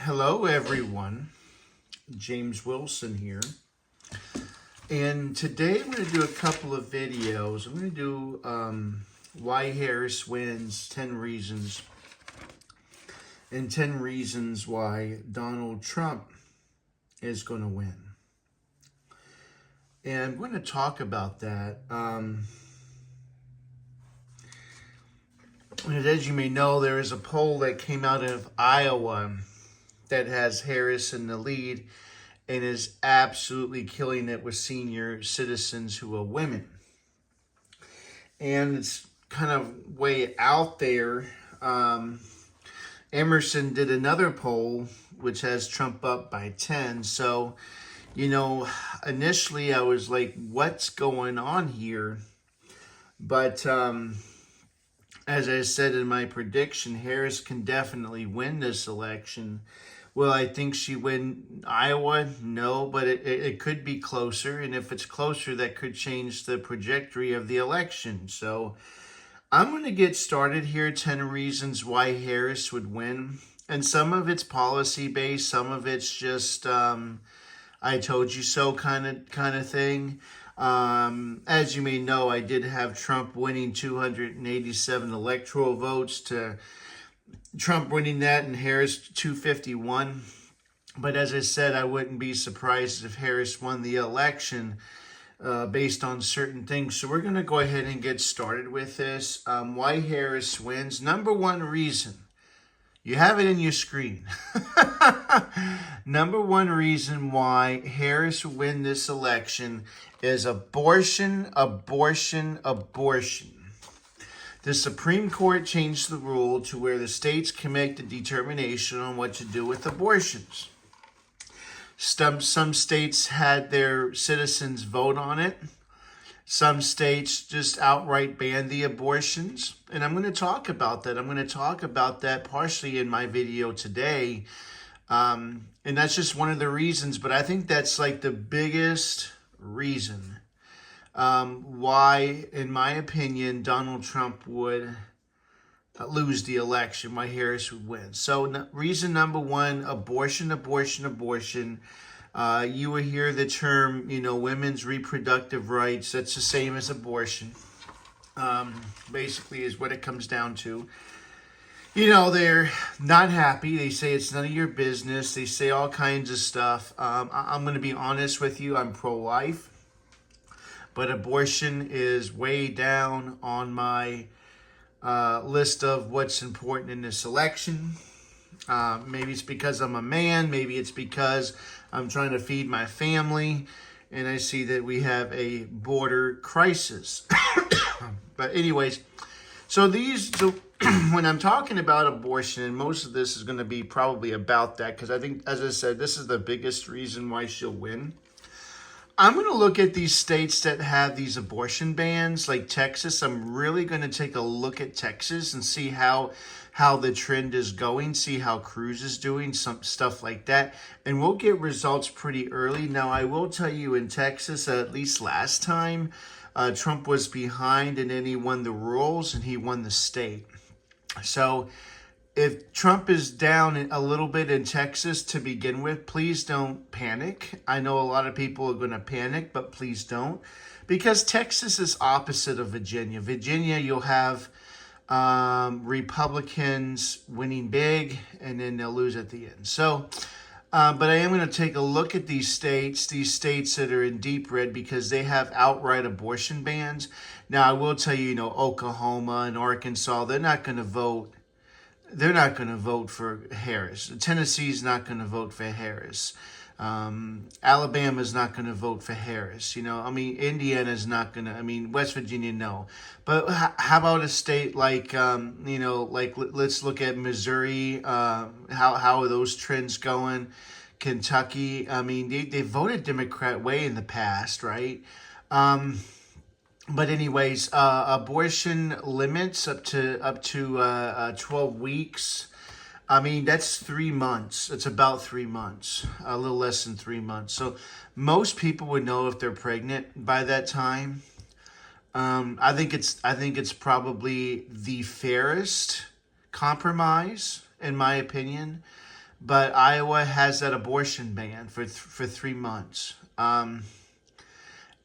Hello, everyone. James Wilson here. And today I'm going to do a couple of videos. I'm going to do why Harris wins 10 reasons and 10 reasons why Donald Trump is going to win. And I'm going to talk about that. And as you may know, there is a poll that came out of Iowa that has Harris in the lead and is absolutely killing it with senior citizens who are women. And it's kind of way out there. Emerson did another poll, which has Trump up by 10. So, initially I was like, what's going on here? But as I said in my prediction, Harris can definitely win this election. Will I think she win Iowa? No, but it could be closer. And if it's closer, that could change the trajectory of the election. So I'm going to get started here. 10 reasons why Harris would win. And some of it's policy based. Some of it's just I told you so kind of thing. As you may know, I did have Trump winning 287 electoral votes to Trump winning that and Harris 251. But as I said, I wouldn't be surprised if Harris won the election based on certain things. So we're going to go ahead and get started with this. Why Harris wins. Number one reason. You have it in your screen. Number one reason why Harris will win this election is abortion, abortion, abortion. The Supreme Court changed the rule to where the states can make the determination on what to do with abortions. Some states had their citizens vote on it. Some states just outright banned the abortions. And I'm going to talk about that. I'm going to talk about that partially in my video today. And that's just one of the reasons. But I think that's like the biggest reason why, in my opinion, Donald Trump would lose the election, why Harris would win. So reason number one, abortion, abortion, abortion. You will hear the term, women's reproductive rights. That's the same as abortion. Basically is what it comes down to. They're not happy. They say it's none of your business. They say all kinds of stuff. I'm going to be honest with you. I'm pro-life. But abortion is way down on my list of what's important in this election. Maybe it's because I'm a man. Maybe it's because I'm trying to feed my family. And I see that we have a border crisis. But anyways, so when I'm talking about abortion, and most of this is going to be probably about that, because I think, as I said, this is the biggest reason why she'll win. I'm going to look at these states that have these abortion bans, like Texas. I'm really going to take a look at Texas and see how the trend is going, see how Cruz is doing, some stuff like that. And we'll get results pretty early. Now, I will tell you in Texas, at least last time, Trump was behind and then he won the rules and he won the state. So if Trump is down a little bit in Texas to begin with, please don't panic. I know a lot of people are going to panic, but please don't. Because Texas is opposite of Virginia. Virginia, you'll have Republicans winning big, and then they'll lose at the end. So, but I am going to take a look at these states that are in deep red, because they have outright abortion bans. Now, I will tell you, Oklahoma and Arkansas, they're not going to vote. They're not going to vote for Harris. Tennessee's not going to vote for Harris. Alabama's not going to vote for Harris. Indiana's not going to. West Virginia, no. But how about a state like, let's look at Missouri. How are those trends going? Kentucky. They voted Democrat way in the past, right? But anyways, abortion limits up to 12 weeks. That's 3 months. It's about 3 months, a little less than 3 months. So most people would know if they're pregnant by that time. I think it's probably the fairest compromise, in my opinion. but Iowa has that abortion ban for 3 months.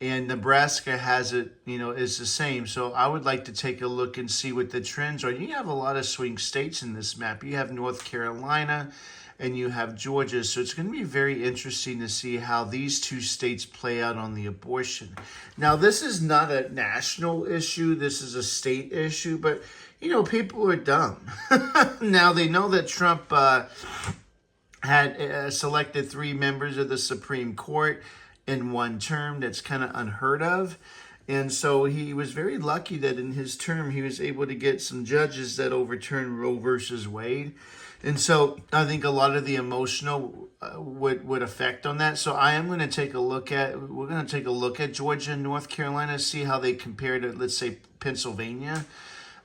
And Nebraska has it, is the same. So I would like to take a look and see what the trends are. You have a lot of swing states in this map. You have North Carolina and you have Georgia. So it's going to be very interesting to see how these two states play out on the abortion. Now, this is not a national issue. This is a state issue. But, people are dumb. Now, they know that Trump had selected 3 members of the Supreme Court in one term. That's kind of unheard of. And so he was very lucky that in his term he was able to get some judges that overturned Roe versus Wade. And so I think a lot of the emotional would affect on that. So I am going to take a look at, we're going to take a look at Georgia and North Carolina, see how they compare to, let's say, Pennsylvania.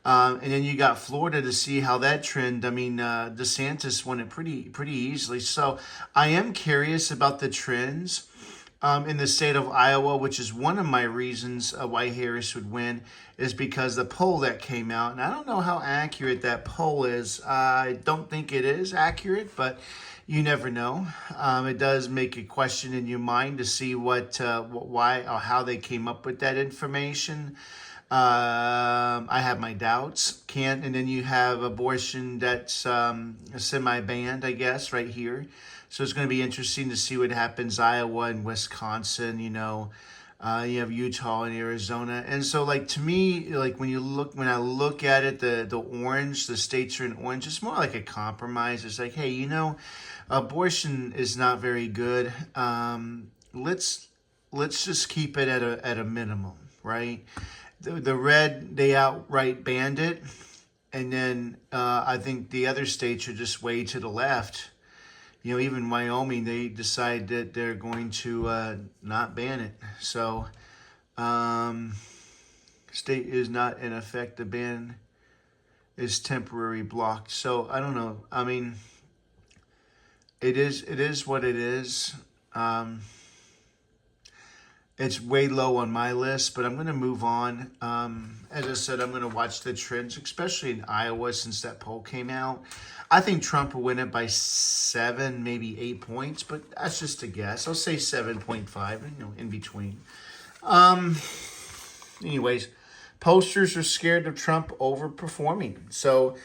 And then you got Florida to see how that trend. I mean, DeSantis won it pretty easily. So I am curious about the trends in the state of Iowa, which is one of my reasons why Harris would win, is because the poll that came out, and I don't know how accurate that poll is. I don't think it is accurate, but you never know. It does make a question in your mind to see why, or how they came up with that information. I have my doubts. And then you have abortion that's semi-banned, I guess, right here. So it's going to be interesting to see what happens. Iowa and Wisconsin, you have Utah and Arizona. And so, to me, when I look at it, the orange, the states are in orange, it's more like a compromise. It's like, hey, abortion is not very good. Let's just keep it at a minimum, right? The red, they outright banned it. And then I think the other states are just way to the left. Even Wyoming, they decide that they're going to not ban it. So, state is not in effect. The ban is temporary blocked. So, I don't know. I mean, it is what it is. It's way low on my list, but I'm going to move on. As I said, I'm going to watch the trends, especially in Iowa since that poll came out. I think Trump will win it by 7, maybe 8 points, but that's just a guess. I'll say 7.5, in between. Anyways, pollsters are scared of Trump overperforming, so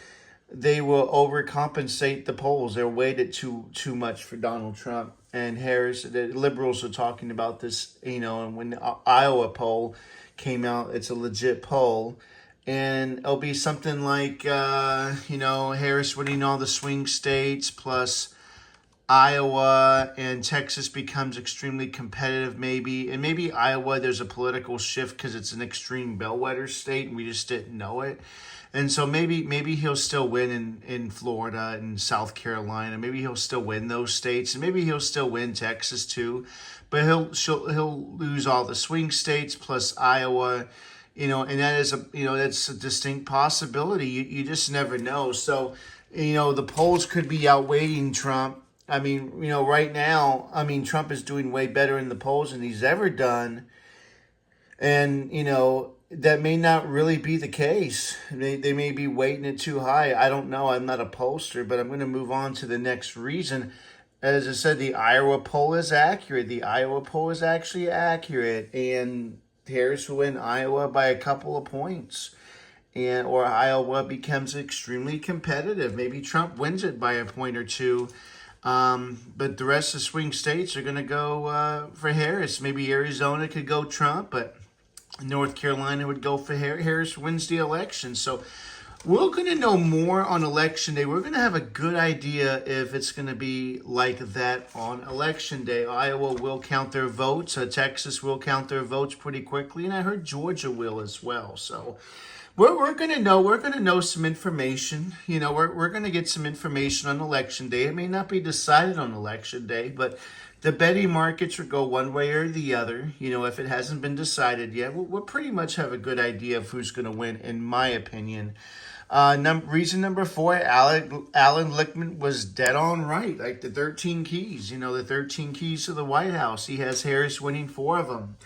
they will overcompensate the polls. They're weighted too much for Donald Trump. And Harris, the liberals are talking about this, and when the Iowa poll came out, it's a legit poll. And it'll be something like, Harris winning all the swing states, plus Iowa and Texas becomes extremely competitive maybe. And maybe Iowa, there's a political shift because it's an extreme bellwether state and we just didn't know it. And so maybe he'll still win in Florida and South Carolina. Maybe he'll still win those states, and maybe he'll still win Texas too. But he'll lose all the swing states plus Iowa, and that is that's a distinct possibility. You just never know. So the polls could be outweighing Trump. I mean, right now, Trump is doing way better in the polls than he's ever done, and that may not really be the case. They may be weighting it too high. I don't know. I'm not a pollster, but I'm going to move on to the next reason. As I said, the Iowa poll is accurate. The Iowa poll is actually accurate. And Harris will win Iowa by a couple of points. Or Iowa becomes extremely competitive. Maybe Trump wins it by a point or two. But the rest of the swing states are going to go for Harris. Maybe Arizona could go Trump, but North Carolina would go for Harris. Harris wins the election. So we're going to know more on election day. We're going to have a good idea if it's going to be like that on election day. Iowa will count their votes. Texas will count their votes pretty quickly. And I heard Georgia will as well. So we're going to know. We're going to know some information. We're going to get some information on election day. It may not be decided on election day, but the betting markets will go one way or the other. If it hasn't been decided yet, we'll pretty much have a good idea of who's going to win, in my opinion. Reason number 4, Alan Lichtman was dead on right. Like the 13 keys, the 13 keys to the White House. He has Harris winning 4 of them.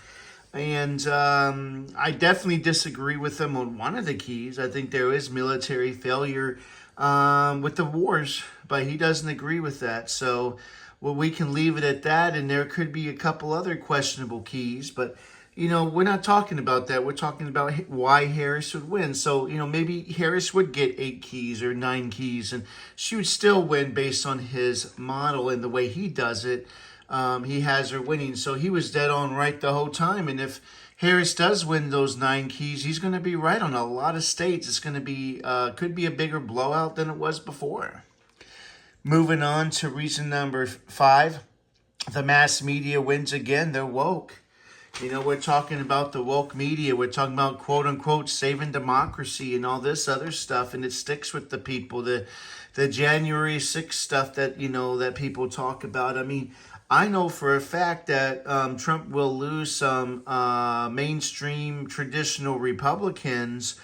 And I definitely disagree with him on one of the keys. I think there is military failure with the wars, but he doesn't agree with that. So, well, we can leave it at that, and there could be a couple other questionable keys, but we're not talking about that. We're talking about why Harris would win. So, maybe Harris would get 8 keys or 9 keys, and she would still win based on his model and the way he does it. He has her winning. So he was dead on right the whole time. And if Harris does win those 9 keys, he's going to be right on a lot of states. It's going to be, could be a bigger blowout than it was before. Moving on to reason number 5. The mass media wins again. They're woke. We're talking about the woke media. We're talking about, quote unquote, saving democracy and all this other stuff. And it sticks with the people. The January 6th stuff that, that people talk about. I mean, I know for a fact that Trump will lose some mainstream traditional Republicans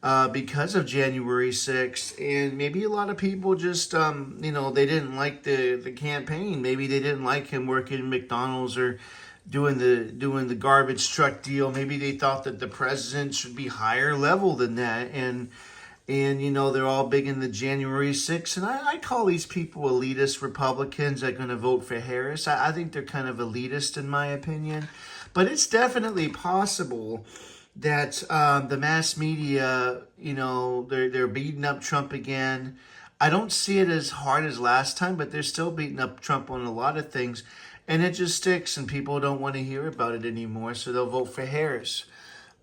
because of January 6th. And maybe a lot of people just, they didn't like the campaign. Maybe they didn't like him working at McDonald's or doing the garbage truck deal. Maybe they thought that the president should be higher level than that. And they're all big in the January 6th. And I call these people elitist Republicans that are going to vote for Harris. I think they're kind of elitist in my opinion. But it's definitely possible that the mass media, they're beating up Trump again. I don't see it as hard as last time, but they're still beating up Trump on a lot of things. And it just sticks, and people don't want to hear about it anymore, so they'll vote for Harris.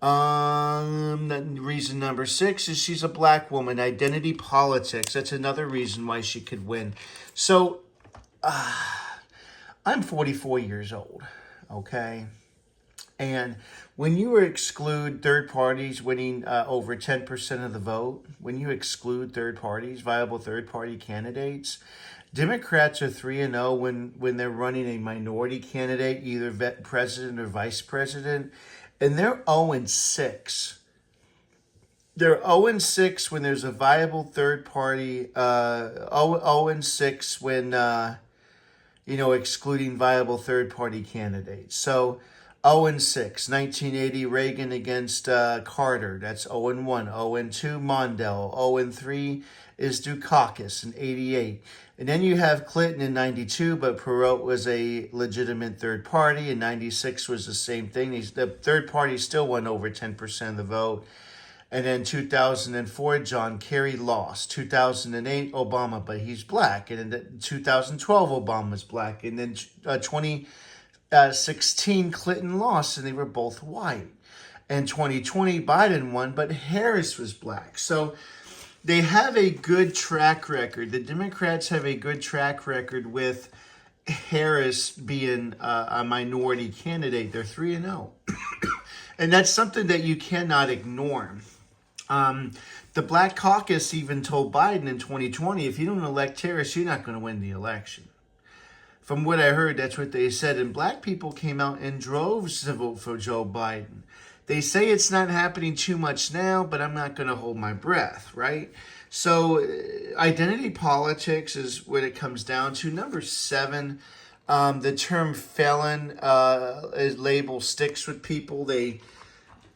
Reason number 6 is she's a black woman. Identity politics. That's another reason why she could win. So, I'm 44 years old, okay? And when you exclude third parties winning over 10% of the vote, when you exclude third parties, viable third party candidates, Democrats are 3-0 when they're running a minority candidate, either president or vice president, and they're 0-6. They're 0-6 when there's a viable third party. 0-6 when excluding viable third party candidates. So 0-6. 1980 Reagan against Carter. That's 0-1. 0-2 Mondale. 0-3 is Dukakis in 88. And then you have Clinton in 92, but Perot was a legitimate third party. In 96 was the same thing. The third party still won over 10% of the vote. And then 2004, John Kerry lost. 2008, Obama, but he's black. And in 2012, Obama's black. And then 2016, Clinton lost, and they were both white. And 2020, Biden won, but Harris was black. So they have a good track record. The Democrats have a good track record with Harris being a minority candidate. They're 3-0. And that's something that you cannot ignore. The Black Caucus even told Biden in 2020, if you don't elect Harris, you're not going to win the election. From what I heard, that's what they said. And black people came out in droves to vote for Joe Biden. They say it's not happening too much now, but I'm not going to hold my breath, right? So identity politics is what it comes down to. Number 7, the term felon label sticks with people. They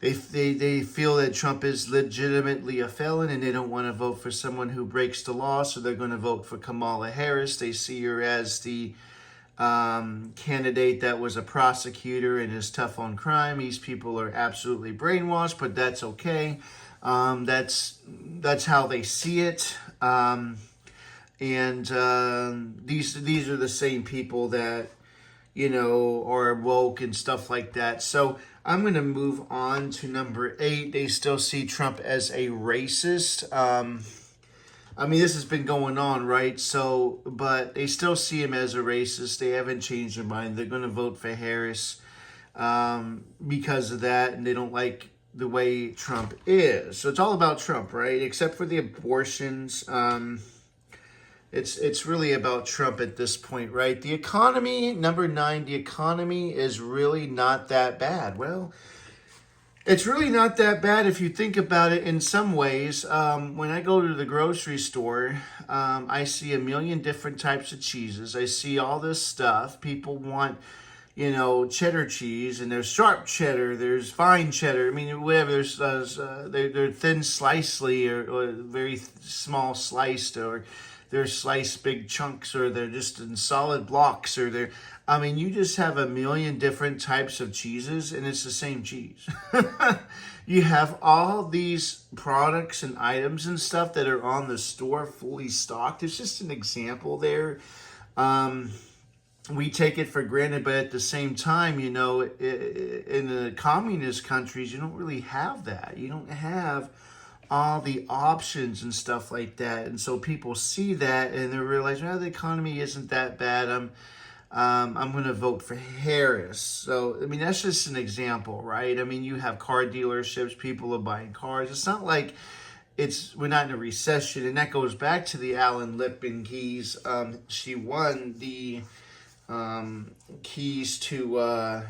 feel that Trump is legitimately a felon, and they don't want to vote for someone who breaks the law, so they're going to vote for Kamala Harris. They see her as the candidate that was a prosecutor and is tough on crime. These people are absolutely brainwashed, but that's okay. That's how they see it. These are the same people that are woke and stuff like that. So I'm going to move on to number 8. They still see Trump as a racist. This has been going on, right? So, but they still see him as a racist. They haven't changed their mind. They're going to vote for Harris because of that, and they don't like the way Trump is. So it's all about Trump, right? Except for the abortions. It's really about Trump at this point, right? The economy, number 9, the economy is really not that bad. Well, it's really not that bad if you think about it in some ways. When I go to the grocery store, I see a million different types of cheeses. I see all this stuff. People want, cheddar cheese, and there's sharp cheddar, there's fine cheddar. I mean, whatever. There's they're thin slicely or very small sliced, or they're sliced big chunks, or they're just in solid blocks, or they're. I mean, you just have a million different types of cheeses, and it's the same cheese. You have all these products and items and stuff that are on the store fully stocked. It's just an example there. We take it for granted, but at the same time, in the communist countries, you don't really have that. You don't have all the options and stuff like that. And so people see that and they realize, well, the economy isn't that bad. I'm going to vote for Harris. So, I mean, that's just an example, right? I mean, you have car dealerships, people are buying cars. It's not like we're not in a recession. And that goes back to the Alan Lipman keys. She won the keys to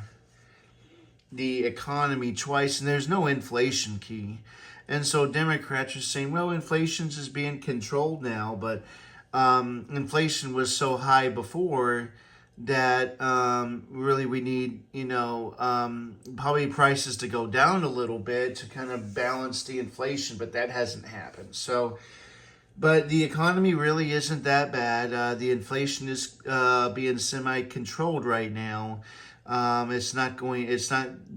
the economy twice, and there's no inflation key. And so Democrats are saying, well, inflation is being controlled now, but inflation was so high before that really we need, probably prices to go down a little bit to kind of balance the inflation, but that hasn't happened. So, but the economy really isn't that bad. The inflation is being semi-controlled right now. It's not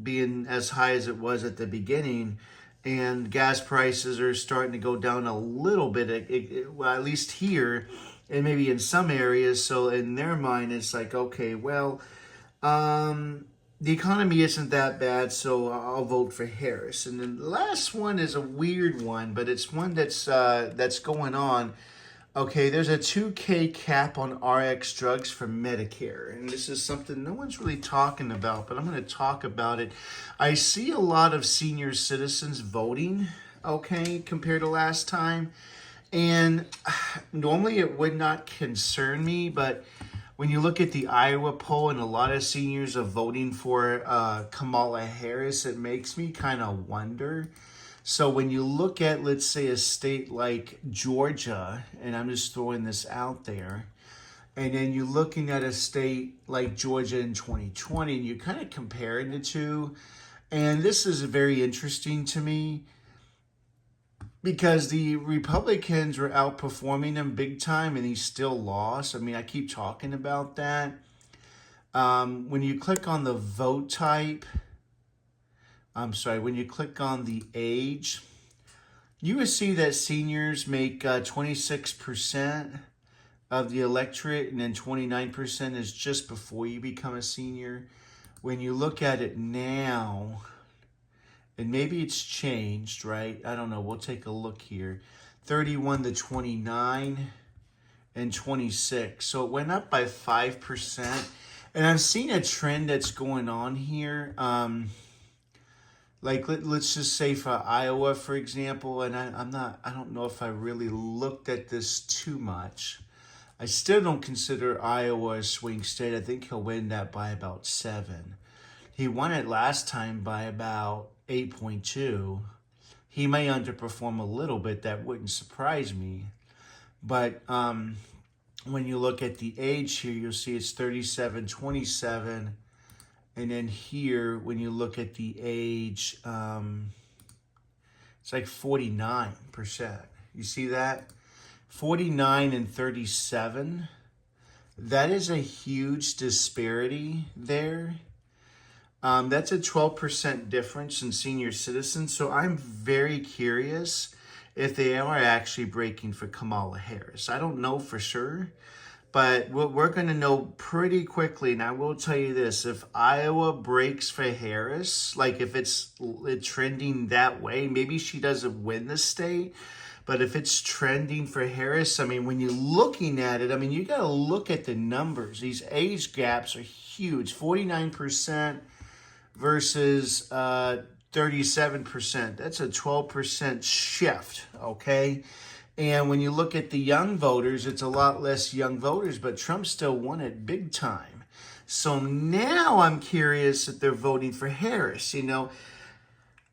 being as high as it was at the beginning. And gas prices are starting to go down a little bit, well, at least here, and maybe in some areas. So in their mind, it's like, okay, well, the economy isn't that bad, so I'll vote for Harris. And then the last one is a weird one, but it's one that's going on. Okay, there's a $2,000 cap on RX drugs for Medicare. And this is something no one's really talking about, but I'm going to talk about it. I see a lot of senior citizens voting, okay, compared to last time. And normally it would not concern me, but when you look at the Iowa poll and a lot of seniors are voting for Kamala Harris, it makes me kind of wonder. So when you look at, let's say, a state like Georgia, and I'm just throwing this out there, and then you're looking at a state like Georgia in 2020, and you're kind of comparing the two, and this is very interesting to me because the Republicans were outperforming him big time, and he still lost. I mean, I keep talking about that. When you click on the vote type, when you click on the age, you will see that seniors make 26% of the electorate, and then 29% is just before you become a senior. When you look at it now, and maybe it's changed, right? I don't know. We'll take a look here. 31 to 29 and 26. So it went up by 5%. And I've seen a trend that's going on here. Like let's just say for Iowa, for example, and I don't know if I really looked at this too much. I still don't consider Iowa a swing state. I think he'll win that by about 7. He won it last time by about 8.2. He may underperform a little bit. That wouldn't surprise me. But when you look at the age here, you'll see it's 37, 27. And then here, when you look at the age, it's like 49%. You see that? 49 and 37. That is a huge disparity there. That's a 12% difference in senior citizens. So I'm very curious if they are actually breaking for Kamala Harris. I don't know for sure. But we're going to know pretty quickly, and I will tell you this, if Iowa breaks for Harris, like if it's trending that way, maybe she doesn't win the state, but if it's trending for Harris, I mean, when you're looking at it, I mean, you got to look at the numbers. These age gaps are huge, 49% versus 37%. That's a 12% shift, okay? And when you look at the young voters, it's a lot less young voters, but Trump still won it big time. So now I'm curious if they're voting for Harris.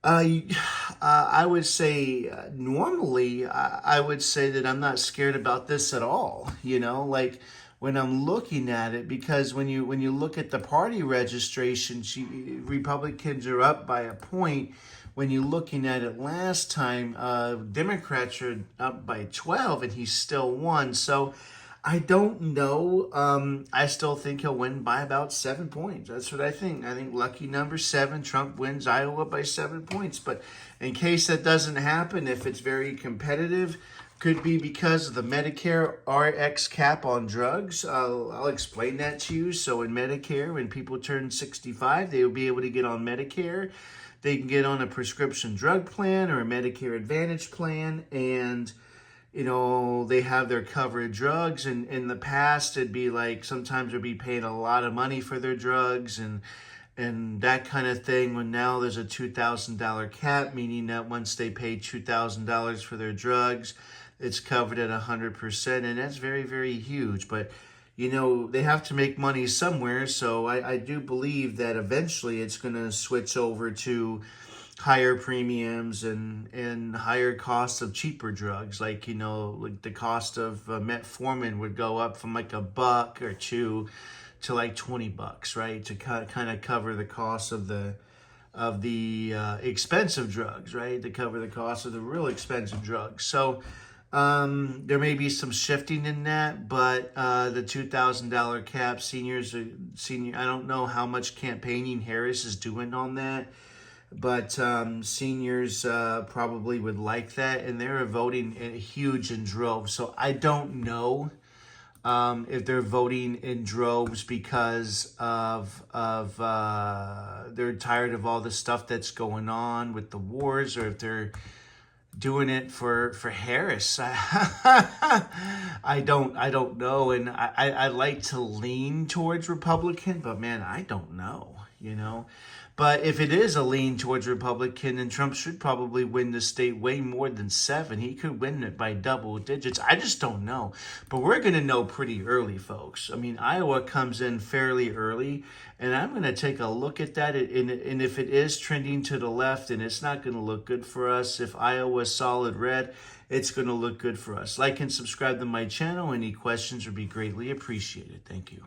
I would say normally I would say that I'm not scared about this at all. Like when I'm looking at it, because when you look at the party registration, Republicans are up by a point. When you're looking at it last time, Democrats are up by 12, and he still won. So I don't know. I still think he'll win by about 7 points. That's what I think. I think lucky number 7, Trump wins Iowa by 7 points. But in case that doesn't happen, if it's very competitive, could be because of the Medicare RX cap on drugs. I'll explain that to you. So in Medicare, when people turn 65, they will be able to get on Medicare. They can get on a prescription drug plan or a Medicare Advantage plan, and they have their covered drugs. And in the past, it'd be like sometimes they'd be paying a lot of money for their drugs and that kind of thing. When now there's a $2,000 cap, meaning that once they pay $2,000 for their drugs, it's covered at 100%, and that's very, very huge. But they have to make money somewhere, so I do believe that eventually it's going to switch over to higher premiums and higher costs of cheaper drugs. Like the cost of metformin would go up from like $1 or $2 to like $20, right, to kind of cover the cost of the expensive drugs, right, to cover the cost of the real expensive drugs. So there may be some shifting in that, but the $2,000 cap, I don't know how much campaigning Harris is doing on that, but seniors probably would like that, and they're voting huge in droves. So I don't know if they're voting in droves because of they're tired of all the stuff that's going on with the wars, or if they're doing it for Harris. I don't know, and I like to lean towards Republican, but man, I don't know, But if it is a lean towards Republican, then Trump should probably win the state way more than 7. He could win it by double digits. I just don't know. But we're going to know pretty early, folks. I mean, Iowa comes in fairly early, and I'm going to take a look at that. And if it is trending to the left, and it's not going to look good for us. If Iowa's solid red, it's going to look good for us. Like and subscribe to my channel. Any questions would be greatly appreciated. Thank you.